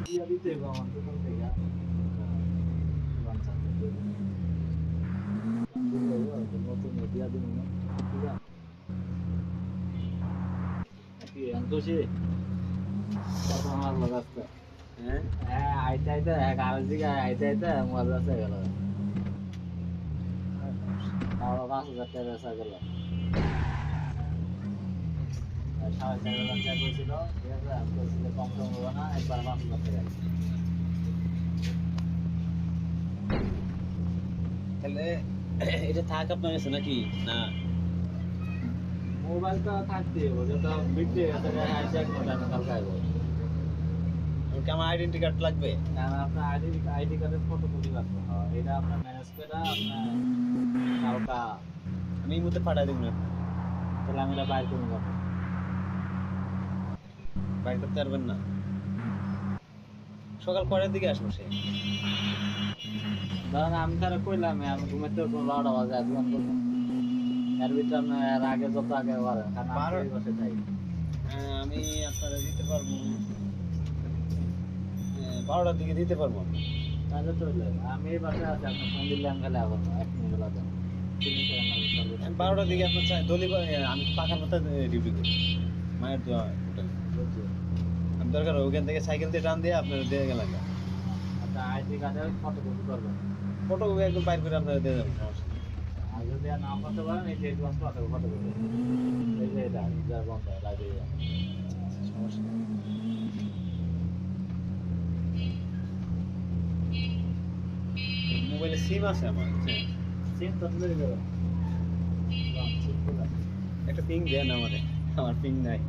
দিয়া দিতে হবে আমার দোকান থেকে নতুন দিয়া দিব না ঠিক আছে কি অন্তোষে কত আমার লাগাচ্ছে হ্যাঁ হ্যাঁ আইতে আইতে এক আরেক দিকে আইতে আইতে মজা আছে গেল তাও 5,000 টাকা বেচা গেল 4,500 টাকা কইছিল ঠিক আছে আমি কইছিল কম কম হবে না একবার 5,000 টাকা তাহলে এটা থাক আপনার কাছে নাকি না মোবাইলটা থাকতে হবে যেটা বিটে আছে হ্যাশট্যাগ মোটা না কালকে আইবো ওকে আমার আইডেন্টি কার্ড লাগবে কারণ আপনার আইডি কার্ডের ফটোকপি লাগবে হ্যাঁ এটা আপনার ম্যানেজ করে আপনার কালকা আমি এই মুহূর্তে পাঠাই দিব না তাহলে আমি এটা বাইর করে নেব বাইর করতে পারবেন না সকাল কয়টার দিকে আসবো সে ধরেন আমি তারা কইলাম আমি ঘুমাইতে 12টা বাজে দোকান করবো এর ভিতরে আপনার আগে যত আগে পারেন কারণ আমি বসে থাকি আমি আপনারা দিতে পারবো 12টার দিকে দিতে পারবো তাহলে চলে আমি এই বাসায় আছি আপনার ফোন দিলে আমি গেলে আবার 1 মিনিট লাগে 12টার দিকে আপনার চাই দলি আমি পাখার মাথা ডিউটি করি মায়ের দোয়া হোটেল আমি দরকার ওখান থেকে সাইকেল দিয়ে টান দিয়ে আপনারা দিয়ে গেলাম আচ্ছা আইডি কার্ডের ফটোকপি করবেন ফটো একদম বাইর করে আপনারা দিয়ে দেবেন সমস্যা নেই আর যদি আর না করতে পারেন এই যে অ্যাডভান্স ফটোকপি এই যে এটা যা বন্ধ লাগিয়ে সমস্যা নেই মোবাইলে সিম আছে আমার সিম তো তুলে দেবেন একটা পিং দেন আমারে আমার পিং নাই